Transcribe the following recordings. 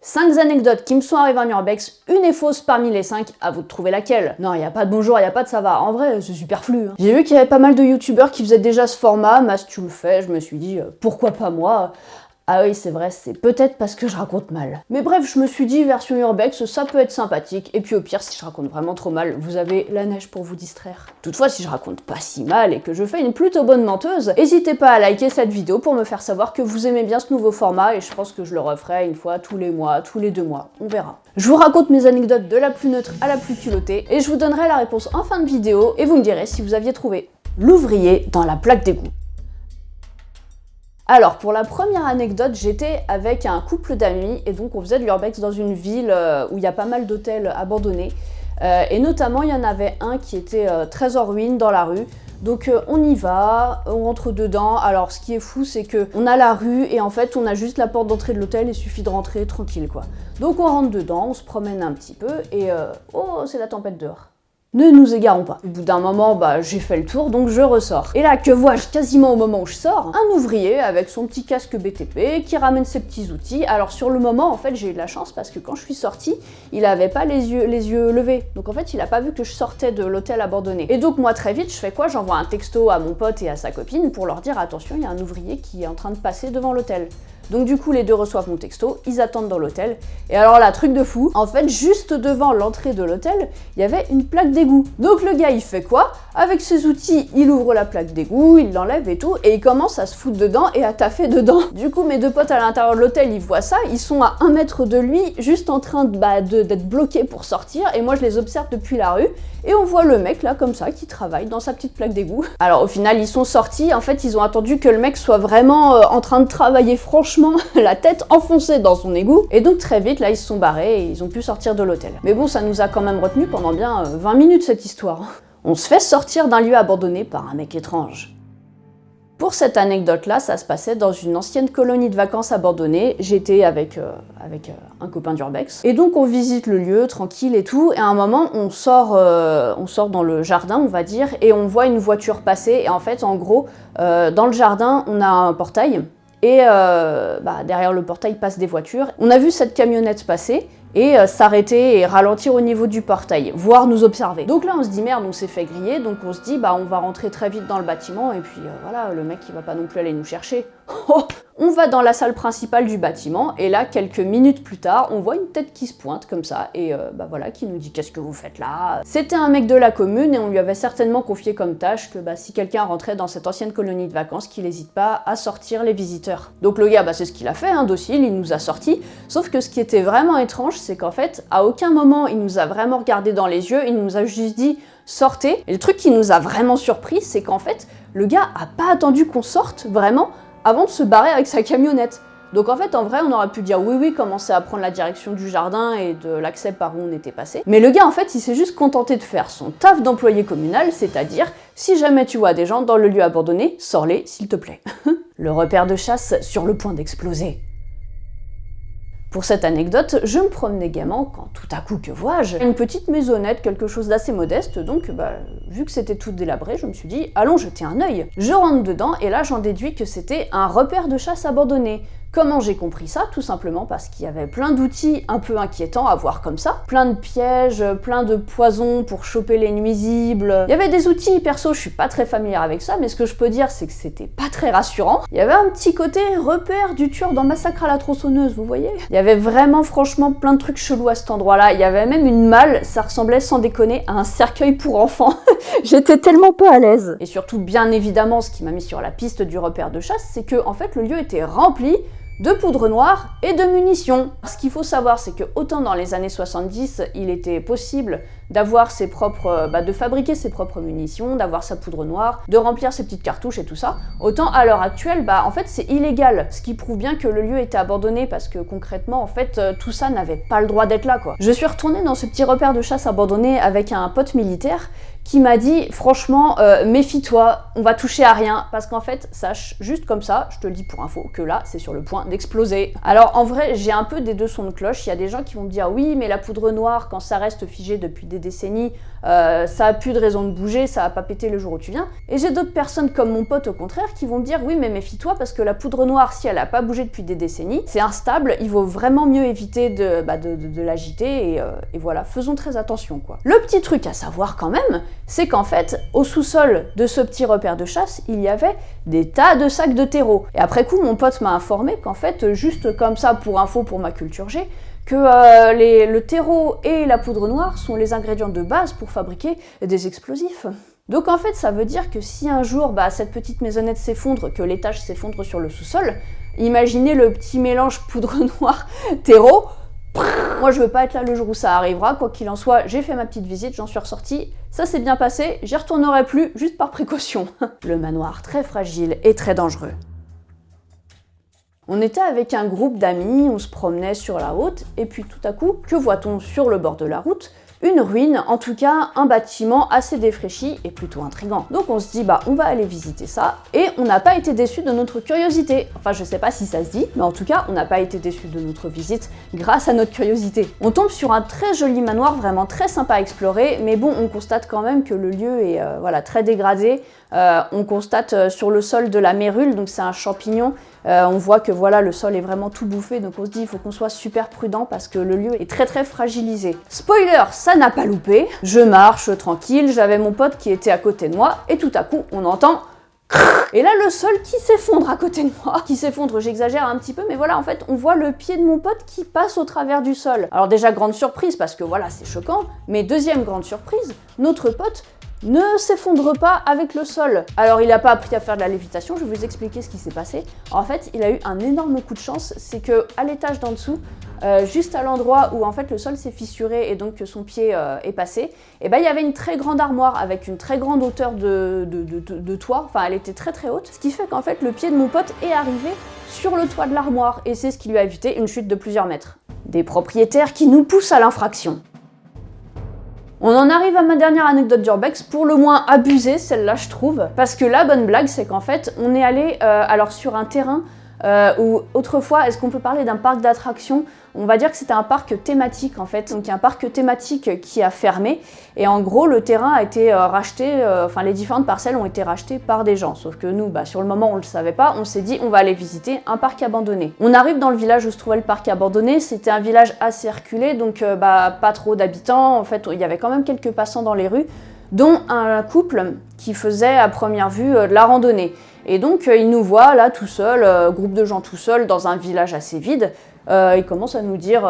5 anecdotes qui me sont arrivées en urbex, une est fausse parmi les 5, à vous de trouver laquelle. Non, y a pas de bonjour, y a pas de ça va, en vrai c'est superflu. J'ai vu qu'il y avait pas mal de youtubeurs qui faisaient déjà ce format, Mas tu le fais, je me suis dit pourquoi pas moi. Ah oui, c'est vrai, c'est peut-être parce que je raconte mal. Mais bref, je me suis dit, version urbex, ça peut être sympathique, et puis au pire, si je raconte vraiment trop mal, vous avez la neige pour vous distraire. Toutefois, si je raconte pas si mal et que je fais une plutôt bonne menteuse, n'hésitez pas à liker cette vidéo pour me faire savoir que vous aimez bien ce nouveau format, et je pense que je le referai une fois tous les mois, tous les 2 mois, on verra. Je vous raconte mes anecdotes de la plus neutre à la plus culottée, et je vous donnerai la réponse en fin de vidéo, et vous me direz si vous aviez trouvé l'ouvrier dans la plaque d'égout. Alors, pour la première anecdote, j'étais avec un couple d'amis et donc on faisait de l'urbex dans une ville où il y a pas mal d'hôtels abandonnés. Et notamment, il y en avait un qui était très en ruine dans la rue. Donc on y va, on rentre dedans. Alors ce qui est fou, c'est que on a la rue et en fait on a juste la porte d'entrée de l'hôtel, il suffit de rentrer tranquille quoi. Donc on rentre dedans, on se promène un petit peu et oh, c'est la tempête dehors. Ne nous égarons pas. Au bout d'un moment, j'ai fait le tour, donc je ressors. Et là, que vois-je quasiment au moment où je sors? Un ouvrier avec son petit casque BTP qui ramène ses petits outils. Alors sur le moment, en fait, j'ai eu de la chance parce que quand je suis sortie, il avait pas les yeux levés. Donc en fait, il a pas vu que je sortais de l'hôtel abandonné. Et donc moi, très vite, je fais quoi? J'envoie un texto à mon pote et à sa copine pour leur dire attention, il y a un ouvrier qui est en train de passer devant l'hôtel. Donc du coup, les deux reçoivent mon texto, ils attendent dans l'hôtel. Et alors là, truc de fou, en fait, juste devant l'entrée de l'hôtel, il y avait une plaque d'égout. Donc le gars, il fait quoi? Avec ses outils, il ouvre la plaque d'égout, il l'enlève et tout, et il commence à se foutre dedans et à taffer dedans. Du coup, mes deux potes à l'intérieur de l'hôtel, ils voient ça, ils sont à 1 mètre de lui, juste en train d'être bloqués pour sortir, et moi, je les observe depuis la rue, et on voit le mec, là, comme ça, qui travaille dans sa petite plaque d'égout. Alors au final, ils sont sortis, en fait, ils ont attendu que le mec soit vraiment en train de travailler franchement la tête enfoncée dans son égout, et donc très vite là ils se sont barrés et ils ont pu sortir de l'hôtel. Mais bon, ça nous a quand même retenu pendant bien 20 minutes cette histoire. On se fait sortir d'un lieu abandonné par un mec étrange. Pour cette anecdote-là, ça se passait dans une ancienne colonie de vacances abandonnée. J'étais avec un copain d'urbex. Et donc on visite le lieu, tranquille et tout, et à un moment on sort dans le jardin, on va dire, et on voit une voiture passer, et en fait, en gros, dans le jardin, on a un portail, et derrière le portail passent des voitures. On a vu cette camionnette passer et s'arrêter et ralentir au niveau du portail, voire nous observer. Donc là on se dit merde, on s'est fait griller, donc on se dit on va rentrer très vite dans le bâtiment et puis voilà, le mec il va pas non plus aller nous chercher. On va dans la salle principale du bâtiment et là, quelques minutes plus tard, on voit une tête qui se pointe comme ça et voilà, qui nous dit qu'est-ce que vous faites là? C'était un mec de la commune et on lui avait certainement confié comme tâche que si quelqu'un rentrait dans cette ancienne colonie de vacances, qu'il n'hésite pas à sortir les visiteurs. Donc le gars, c'est ce qu'il a fait, docile, il nous a sortis, sauf que ce qui était vraiment étrange, c'est qu'en fait, à aucun moment il nous a vraiment regardé dans les yeux, il nous a juste dit sortez. Et le truc qui nous a vraiment surpris, c'est qu'en fait, le gars a pas attendu qu'on sorte vraiment avant de se barrer avec sa camionnette. Donc en fait, en vrai, on aurait pu dire oui, commencer à prendre la direction du jardin et de l'accès par où on était passé. Mais le gars, en fait, il s'est juste contenté de faire son taf d'employé communal, c'est-à-dire, si jamais tu vois des gens dans le lieu abandonné, sors-les, s'il te plaît. Le repère de chasse sur le point d'exploser. Pour cette anecdote, je me promenais gaiement quand tout à coup, que vois-je? Une petite maisonnette, quelque chose d'assez modeste, donc vu que c'était tout délabré, je me suis dit allons jeter un œil. Je rentre dedans et là j'en déduis que c'était un repère de chasse abandonné. Comment j'ai compris ça? Tout simplement parce qu'il y avait plein d'outils un peu inquiétants à voir comme ça. Plein de pièges, plein de poisons pour choper les nuisibles. Il y avait des outils, perso, je suis pas très familière avec ça, mais ce que je peux dire, c'est que c'était pas très rassurant. Il y avait un petit côté repère du tueur dans Massacre à la tronçonneuse, vous voyez? Il y avait vraiment, franchement, plein de trucs chelous à cet endroit-là. Il y avait même une malle, ça ressemblait, sans déconner, à un cercueil pour enfants. J'étais tellement pas à l'aise. Et surtout, bien évidemment, ce qui m'a mis sur la piste du repère de chasse, c'est que, en fait, le lieu était rempli de poudre noire et de munitions. Ce qu'il faut savoir, c'est que autant dans les années 70, il était possible d'avoir ses propres, de fabriquer ses propres munitions, d'avoir sa poudre noire, de remplir ses petites cartouches et tout ça, autant à l'heure actuelle, en fait, c'est illégal. Ce qui prouve bien que le lieu était abandonné parce que concrètement, en fait, tout ça n'avait pas le droit d'être là, quoi. Je suis retournée dans ce petit repère de chasse abandonné avec un pote militaire qui m'a dit franchement méfie-toi, on va toucher à rien, parce qu'en fait, sache juste comme ça, je te le dis pour info, que là c'est sur le point d'exploser. Alors en vrai, j'ai un peu des deux sons de cloche, il y a des gens qui vont me dire oui mais la poudre noire, quand ça reste figé depuis des des décennies, ça a plus de raison de bouger, ça va pas péter le jour où tu viens. Et j'ai d'autres personnes comme mon pote au contraire qui vont me dire oui mais méfie-toi parce que la poudre noire, si elle a pas bougé depuis des décennies, c'est instable, il vaut vraiment mieux éviter de l'agiter et voilà, faisons très attention quoi. Le petit truc à savoir quand même, c'est qu'en fait, au sous-sol de ce petit repère de chasse, il y avait des tas de sacs de terreau. Et après coup, mon pote m'a informé qu'en fait, juste comme ça pour info pour ma culture G, que le terreau et la poudre noire sont les ingrédients de base pour fabriquer des explosifs. Donc en fait, ça veut dire que si un jour cette petite maisonnette s'effondre, que l'étage s'effondre sur le sous-sol, imaginez le petit mélange poudre noire, terreau. Moi je veux pas être là le jour où ça arrivera, quoi qu'il en soit, j'ai fait ma petite visite, j'en suis ressortie, ça s'est bien passé, j'y retournerai plus, juste par précaution. Le manoir très fragile et très dangereux. On était avec un groupe d'amis, on se promenait sur la route, et puis tout à coup, que voit-on sur le bord de la route ? Une ruine, en tout cas un bâtiment assez défraîchi et plutôt intriguant. Donc on se dit on va aller visiter ça, et on n'a pas été déçus de notre curiosité. Enfin je sais pas si ça se dit, mais en tout cas on n'a pas été déçus de notre visite grâce à notre curiosité. On tombe sur un très joli manoir, vraiment très sympa à explorer, mais bon on constate quand même que le lieu est très dégradé. On constate sur le sol de la mérule, donc c'est un champignon. On voit que le sol est vraiment tout bouffé, donc on se dit il faut qu'on soit super prudent parce que le lieu est très fragilisé. Spoiler, ça n'a pas loupé. Je marche tranquille, j'avais mon pote qui était à côté de moi, et tout à coup on entend et là le sol qui s'effondre à côté de moi. Qui s'effondre, j'exagère un petit peu, mais voilà, en fait on voit le pied de mon pote qui passe au travers du sol. Alors déjà grande surprise parce que c'est choquant, mais deuxième grande surprise, notre pote ne s'effondre pas avec le sol. Alors il n'a pas appris à faire de la lévitation, je vais vous expliquer ce qui s'est passé. En fait, il a eu un énorme coup de chance, c'est que à l'étage d'en dessous, juste à l'endroit où en fait le sol s'est fissuré et donc que son pied est passé, il y avait une très grande armoire avec une très grande hauteur de toit, enfin elle était très haute, ce qui fait qu'en fait le pied de mon pote est arrivé sur le toit de l'armoire et c'est ce qui lui a évité une chute de plusieurs mètres. Des propriétaires qui nous poussent à l'infraction. On en arrive à ma dernière anecdote d'Urbex, pour le moins abusée, celle-là je trouve, parce que la bonne blague c'est qu'en fait on est allé sur un terrain où autrefois, est-ce qu'on peut parler d'un parc d'attractions ? On va dire que c'était un parc thématique en fait, donc il y a un parc thématique qui a fermé et en gros le terrain a été racheté, les différentes parcelles ont été rachetées par des gens, sauf que nous sur le moment on le savait pas, on s'est dit on va aller visiter un parc abandonné. On arrive dans le village où se trouvait le parc abandonné, c'était un village assez reculé, donc pas trop d'habitants, en fait il y avait quand même quelques passants dans les rues, dont un couple qui faisait à première vue de la randonnée. Et donc ils nous voient là tout seuls, groupe de gens tout seuls dans un village assez vide. Ils commencent à nous dire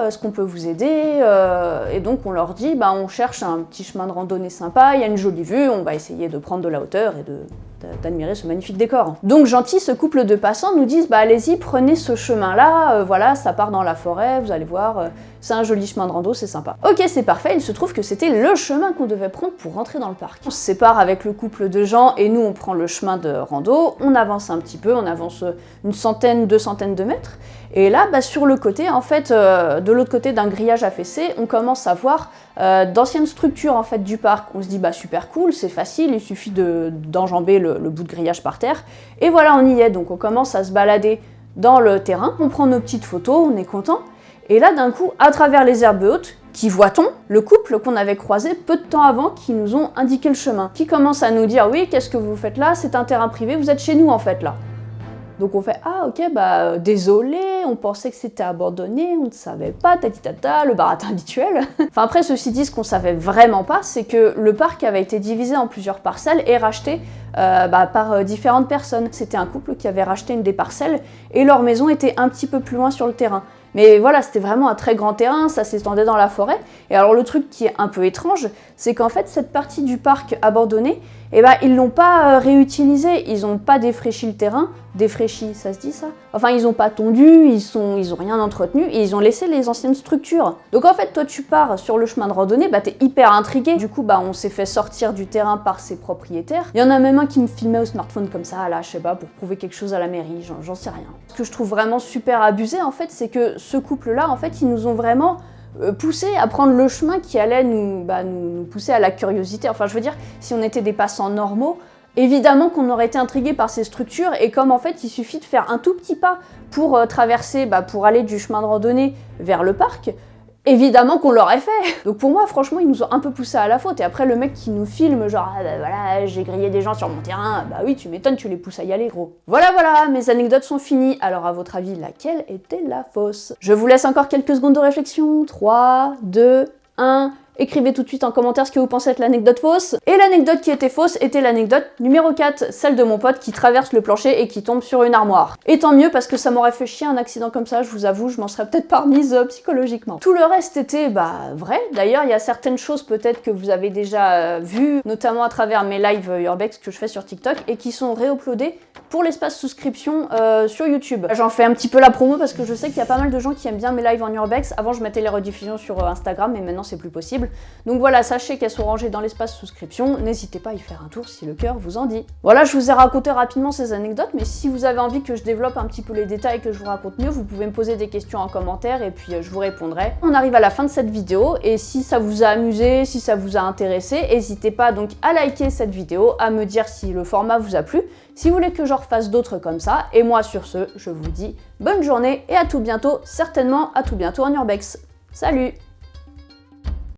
est-ce qu'on peut vous aider et donc on leur dit on cherche un petit chemin de randonnée sympa, il y a une jolie vue, on va essayer de prendre de la hauteur et d'admirer ce magnifique décor. Donc gentil, ce couple de passants nous disent allez-y, prenez ce chemin-là, ça part dans la forêt, vous allez voir, c'est un joli chemin de rando, c'est sympa. Ok, c'est parfait, il se trouve que c'était le chemin qu'on devait prendre pour rentrer dans le parc. On se sépare avec le couple de gens et nous on prend le chemin de rando, on avance un petit peu, on avance une centaine, 200 de mètres, et là sur le côté, en fait, de l'autre côté d'un grillage affaissé, on commence à voir d'anciennes structures en fait du parc. On se dit super cool, c'est facile, il suffit d'enjamber le bout de grillage par terre, et voilà, on y est. Donc on commence à se balader dans le terrain, on prend nos petites photos, on est content, et là d'un coup, à travers les herbes hautes, qui voit-on ? Le couple qu'on avait croisé peu de temps avant, qui nous ont indiqué le chemin, qui commence à nous dire oui, qu'est-ce que vous faites là ? C'est un terrain privé, vous êtes chez nous en fait là. Donc on fait ah ok désolé, on pensait que c'était abandonné, on ne savait pas, tatitata, le baratin habituel. Enfin après ceci dit, ce qu'on savait vraiment pas, c'est que le parc avait été divisé en plusieurs parcelles et racheté par différentes personnes. C'était un couple qui avait racheté une des parcelles et leur maison était un petit peu plus loin sur le terrain. Mais voilà, c'était vraiment un très grand terrain, ça s'étendait dans la forêt. Et alors le truc qui est un peu étrange, c'est qu'en fait cette partie du parc abandonnée, ils l'ont pas réutilisée, ils ont pas défraîchi le terrain, défraîchi, ça se dit ça ? Enfin ils ont pas tondu, ils ont rien entretenu, et ils ont laissé les anciennes structures. Donc en fait toi tu pars sur le chemin de randonnée, t'es hyper intrigué. Du coup on s'est fait sortir du terrain par ses propriétaires. Il y en a même un qui me filmait au smartphone comme ça, là je sais pas, pour prouver quelque chose à la mairie, j'en sais rien. Ce que je trouve vraiment super abusé en fait, c'est que ce couple-là, en fait, ils nous ont vraiment poussé à prendre le chemin qui allait nous pousser à la curiosité. Enfin, je veux dire, si on était des passants normaux, évidemment qu'on aurait été intrigués par ces structures, et comme en fait, il suffit de faire un tout petit pas pour traverser, pour aller du chemin de randonnée vers le parc, Évidemment qu'on l'aurait fait. Donc pour moi, franchement, ils nous ont un peu poussé à la faute. Et après, le mec qui nous filme, genre, ah bah voilà, j'ai grillé des gens sur mon terrain, bah oui, tu m'étonnes, tu les pousses à y aller, gros. Voilà, mes anecdotes sont finies. Alors à votre avis, laquelle était la fausse? Je vous laisse encore quelques secondes de réflexion. 3, 2, 1... Écrivez tout de suite en commentaire ce que vous pensez être l'anecdote fausse. Et l'anecdote qui était fausse était l'anecdote numéro 4, celle de mon pote qui traverse le plancher et qui tombe sur une armoire. Et tant mieux parce que ça m'aurait fait chier un accident comme ça, je vous avoue, je m'en serais peut-être pas remise psychologiquement. Tout le reste était, vrai. D'ailleurs, il y a certaines choses peut-être que vous avez déjà vues, notamment à travers mes lives Urbex que je fais sur TikTok et qui sont réuploadées pour l'espace souscription sur YouTube. J'en fais un petit peu la promo parce que je sais qu'il y a pas mal de gens qui aiment bien mes lives en Urbex. Avant, je mettais les rediffusions sur Instagram, mais maintenant c'est plus possible. Donc voilà, sachez qu'elles sont rangées dans l'espace souscription, n'hésitez pas à y faire un tour si le cœur vous en dit. Voilà, je vous ai raconté rapidement ces anecdotes, mais si vous avez envie que je développe un petit peu les détails, que je vous raconte mieux, vous pouvez me poser des questions en commentaire et puis je vous répondrai. On arrive à la fin de cette vidéo et si ça vous a amusé, si ça vous a intéressé, n'hésitez pas donc à liker cette vidéo, à me dire si le format vous a plu, si vous voulez que j'en refasse d'autres comme ça, et moi sur ce, je vous dis bonne journée et à tout bientôt, certainement à tout bientôt en Urbex. Salut!